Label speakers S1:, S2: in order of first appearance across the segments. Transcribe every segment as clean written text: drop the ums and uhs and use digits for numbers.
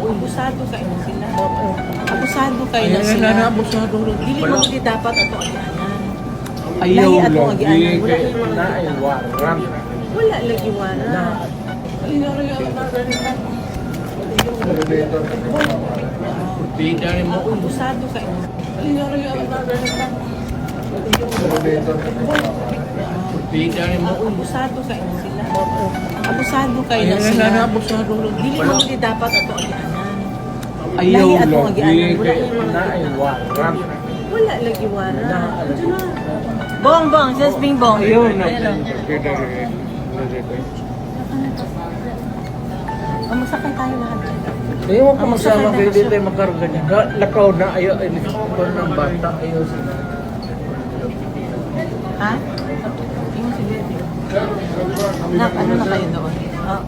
S1: Abusado kayo na sila. Abusado kayo na sila. Dili mo di dapat ato agianan.
S2: Ayaw
S1: Lahi ato
S2: lagi
S1: agianan.
S2: kay na ay waran.
S1: Wala lagi wala. Abusado kayo. Abusado kayo na sila. Abusado kayo na sila. Dili mo di dapat ato agianan.
S2: Ayaw
S1: Lahi ato
S2: lagi
S1: agianan.
S2: kay na ay waran.
S1: Wala lagi wala.
S3: Bong, just Bing Bong.
S2: Ayaw na.
S1: Magsakay tayo lahat dyan.
S2: Ayaw ko magsama kayo dito ay magkaroon niya. Lakaw na ayaw ay nilipon ng bata. Ayaw sila.
S1: Ha? Yung si Bebe. Ano na kayo doon? Oh.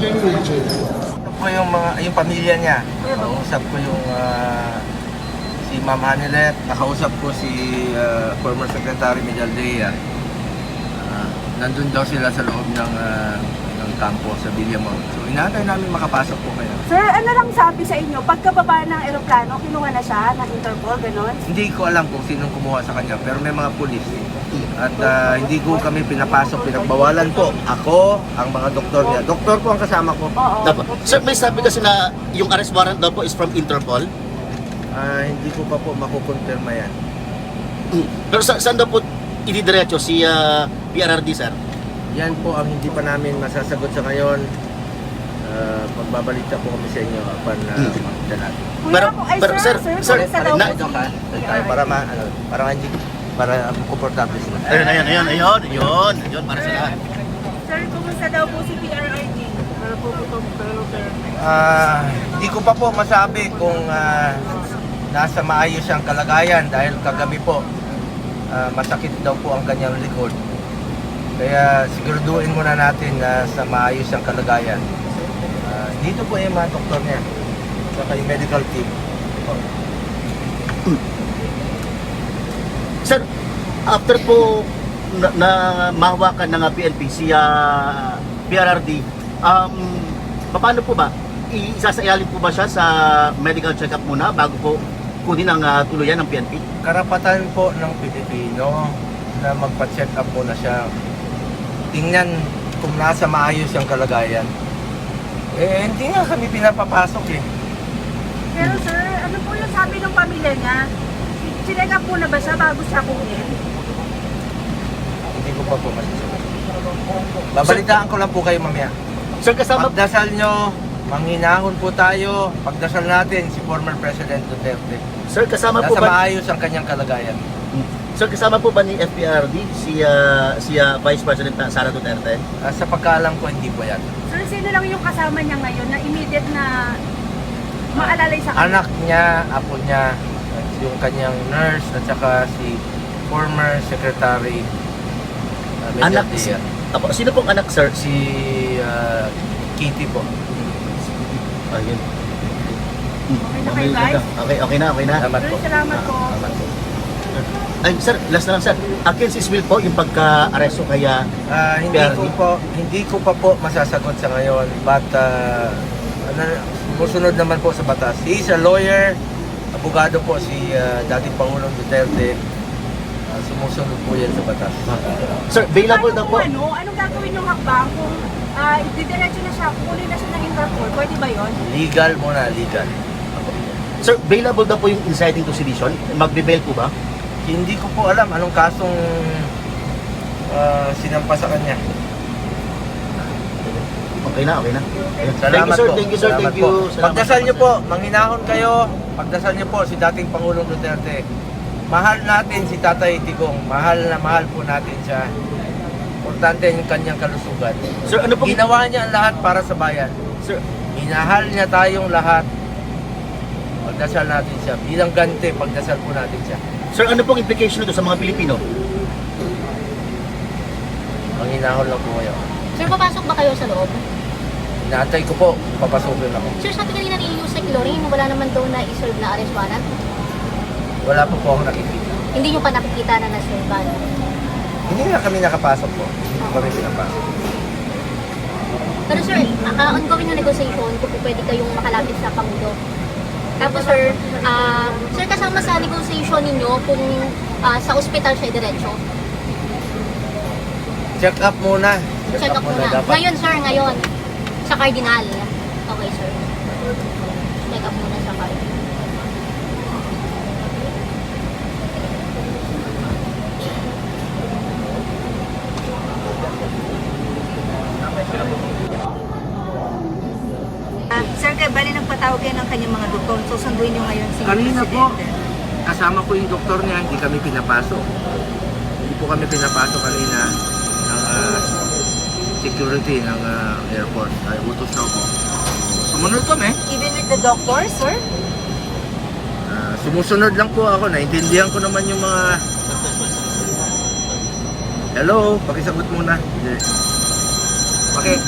S4: Ito po yung pamilya niya. Nakausap ko yung si Ma'am Hanilet, nakausap ko si former Secretary Mijaldea. Nandun daw sila sa loob ng kampo sa Villamor. So inaantay namin makapasok po kayo.
S5: Sir, ano lang sabi sa inyo? Pagkababa ng eroplano, kinuha na siya ng Interpol, gano'n?
S4: Hindi ko alam kung sinong kumuha sa kanya, pero may mga pulis. At hindi ko kami pinapasok, pinagbawalan po. Ako, ang mga doktor niya. Doktor po ang kasama ko.
S5: Oo.
S6: Sir, may sabi kasi na yung arrest warrant daw po is from Interpol.
S4: Hindi ko pa po makukonfirma yan.
S6: Pero saan daw po ididiretso si PRRD, sir?
S4: Yan po ang hindi pa namin masasagot sa ngayon. Magbabalita po kami sa inyo upon makita natin.
S5: Sir, sa daw po
S4: Ito ka, tayo para hindi komportable sila.
S6: Ayun, para sa lahat.
S5: Sir, kumusta daw po si PRRD?
S4: Hindi ko pa po masabi kung nasa maayos siyang kalagayan dahil kagabi po masakit daw po ang kanyang likod. Kaya siguraduhin muna natin na sa maayos siyang kalagayan. Dito po yung mga doktor niya, saka yung medical team.
S6: Sir, after po na mahawakan ng PNP si PRRD, paano po ba? Isasailin po ba siya sa medical check-up muna bago po kunin ang tuluyan ng PNP?
S4: Karapatan po ng Pilipino na magpa-check up muna siya. Tingnan kung nasa maayos yung kalagayan. Hindi nga kami pinapapasok eh.
S5: Pero sir, ano po yung sabi ng pamilya niya? Chinek up po na ba siya bago siya kunin?
S4: Hindi ko pa po masasagot. Babalitaan ko lang po kayo mamaya.
S6: Sir, kasama
S4: Pagdasal nyo, manghinahon po tayo. Pagdasal natin si former President Duterte.
S6: Sir, kasama po
S4: Nasa
S6: ba
S4: maayos ang kanyang kalagayan.
S6: Sir, kasama po ba ni FPRD si Vice President Sara Duterte?
S4: Sa pagkaalam ko, hindi po yan.
S5: Sir, sino lang yung kasama niya ngayon na immediate na maalalay sa kanya?
S4: Anak niya, apo niya, at yung kanyang nurse, at saka si former Secretary
S6: Anak
S4: Mijaldea.
S6: Apo, sino pong anak, sir?
S4: Si Kitty po.
S6: Ayun.
S5: Okay na kayo guys?
S6: Okay na.
S4: Salamat po.
S5: Sir, salamat po.
S4: Salamat po.
S6: Ay, sir, last na lang, sir. Against his will po yung pagka-aresto kaya
S4: Hindi ko pa po masasagot sa ngayon, but sumusunod naman po sa batas. He is a lawyer, abogado po si dating Pangulong Duterte. Sumusunod po yan sa batas.
S6: Sir, bailable daw po.
S5: Anong gagawin yung hakbang kung didiretso na siya, kukunin na siya ng Interpol? Pwede ba yun?
S4: Legal muna, legal.
S6: Sir, bailable daw po yung inciting to sedition. Magbe-bail po ba?
S4: Hindi ko po alam anong kasong sinampa sa kanya.
S6: Okay na, okay na. Ayun.
S4: Salamat po.
S6: Thank you, sir.
S4: Salamat
S6: Thank you.
S4: po. Pagdasal niyo po, manghinahon kayo. Pagdasal niyo po si dating Pangulong Duterte. Mahal natin si Tatay Digong. Mahal na mahal po natin siya. Importante yung kanyang kalusugan.
S6: Sir, ano pong...
S4: Ginawa niya ang lahat para sa bayan.
S6: Sir,
S4: Minahal niya tayong lahat. Pagdasal natin siya. Bilang ganti, pagdasal po natin siya.
S6: sir, ano pong implication nito sa mga Pilipino?
S4: Manghinahon lang po kayo.
S7: Sir, papasok ba kayo sa loob?
S4: Inaantay ko po, papasukin ako.
S7: Sir, sabi kanina ni Yusek Lorin, wala naman daw na iserve na arrest warrant.
S4: Wala po akong nakikita.
S7: Hindi nyo pa nakikita na na-serve.
S4: Hindi na kami nakapasok po. Hindi po kami pinapasok.
S7: Pero sir, ongoing na negotiation kung pwede kayong makalapit sa Pangulo. Tapos sir, sir kasama sa negotiation ninyo kung sa ospital siya diretso.
S4: Check up muna.
S7: Check up muna.
S4: dapat.
S7: Ngayon sir, ngayon. Sa Cardinal. Okay sir. Check up muna sa Cardinal.
S3: Sir, kaya bali nagpatawag kayo ng kanyang mga doktor. Susunduin nyo ngayon si
S4: Kanina po,
S3: Presidente.
S4: kasama ko yung doktor niya, hindi kami pinapasok. Hindi po kami pinapasok kanina ng security ng airport. Ay, utos na ako. Sumunod kami.
S3: Even with the doctor, sir?
S4: Sumusunod lang po ako. Naintindihan ko naman yung mga... Hello, pakisagot muna. Hindi.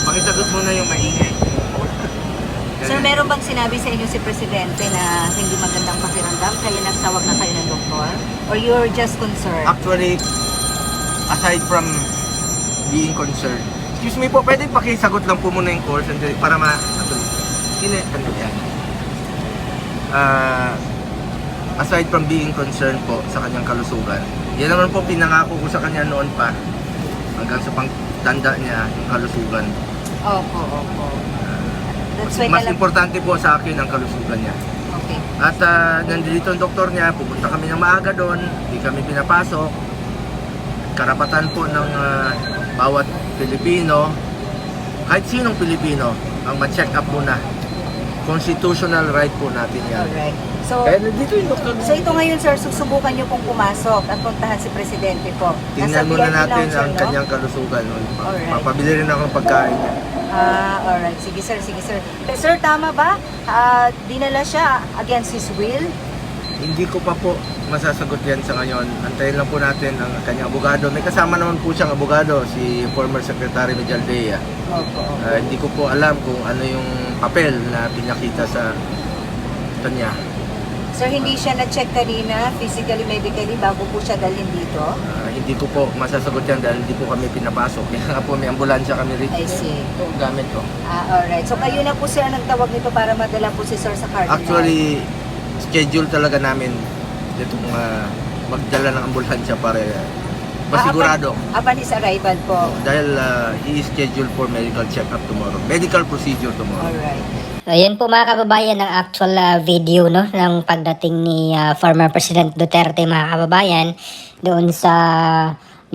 S4: Pakisagot muna yung maingay.
S3: Sir, meron bang sinabi sa inyo si Presidente na hindi magandang pakiramdam kaya nagtawag na kayo ng doktor? Or you're just concerned?
S4: Actually, aside from being concerned, excuse me po, pwede pakisagot lang po muna yung course para aside from being concerned po sa kanyang kalusugan, yan naman po pinangako ko sa kanya noon pa hanggang sa pagtanda niya yung kalusugan.
S3: Opo. That's why
S4: Mas importante po sa akin ang kalusugan niya.
S3: Okay.
S4: At nandito ang doktor niya, pupunta kami ng maaga doon, hindi kami pinapasok. Karapatan po ng bawat Pilipino, kahit sinong Pilipino, ang ma-check up muna. Constitutional right po natin yan.
S3: Alright. So,
S4: Kaya nandito yung doktor.
S3: so ito ngayon, sir, susubukan nyo pong pumasok at puntahan si Presidente po.
S4: Tingnan muna
S3: VIP
S4: natin
S3: lounge,
S4: ang
S3: no?
S4: kanyang kalusugan.
S3: Alright.
S4: Papabili rin ako ng pagkain niya.
S3: Alright. Sige, sir. Sir, tama ba? Dinala siya against his will?
S4: Hindi ko pa po masasagot yan sa ngayon. Antayin lang po natin ang kanyang abogado. May kasama naman po siyang abogado, si former Secretary Medialdea.
S3: Opo.
S4: Hindi ko po alam kung ano yung papel na pinakita sa kanya.
S3: Sir, hindi siya na-check kanina, physically, medically, bago po siya dalhin dito?
S4: Hindi ko po masasagot yan dahil hindi po kami pinapasok. Kaya nga po may ambulansya kami rito.
S3: I see.
S4: Ito ang gamit ko.
S3: Alright. So, kayo na po sir ang nagtawag nito para madala po si sir sa Cardinal?
S4: Actually, schedule talaga namin itong magdala ng ambulansya para masigurado.
S3: Upon his arrival po?
S4: Dahil he is scheduled for medical check-up tomorrow. Medical procedure tomorrow.
S3: Alright.
S8: Ayan po mga kababayan ang actual video no ng pagdating ni former President Duterte mga kababayan doon sa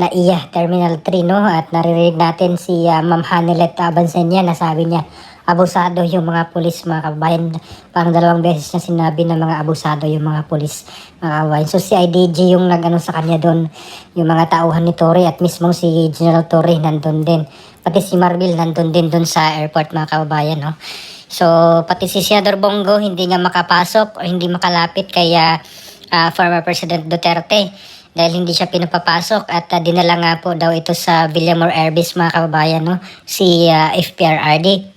S8: NAIA Terminal 3 no at naririnig natin si Ma'am Hanelet Abansenya na sabi niya abusado yung mga pulis mga kababayan. Parang 2 beses na sinabi na mga abusado yung mga pulis mga kababayan. So si IDG yung nag-ano sa kanya doon yung mga tauhan ni Torre at mismong si General Torre nandun din. Pati si Marbil nandun din doon sa airport mga kababayan no. So, pati si Senador Bongo hindi nga makapasok o hindi makalapit kay former President Duterte dahil hindi siya pinapapasok at dinala nga po daw ito sa Villamor Airbase mga kababayan, no? Si FPRRD.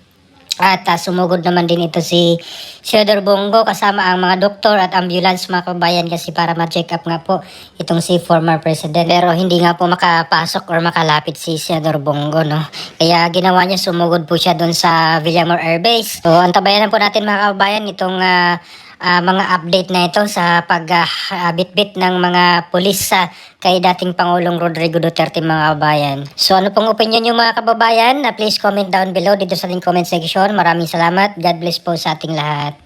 S8: At sumugod naman din ito si Senador Bongo kasama ang mga doktor at ambulance mga kababayan kasi para ma-check up nga po itong si former president. Pero hindi nga po makapasok or makalapit si Senador Bongo, no? Kaya ginawa niya, sumugod po siya doon sa Villamor Air Base. So antabayan po natin mga kababayan itong mga update na ito sa pagbitbit ng mga pulis kay dating Pangulong Rodrigo Duterte mga kababayan. So ano pong opinion nyo mga kababayan? Please comment down below dito sa ating comment section. Maraming salamat. God bless po sa ating lahat.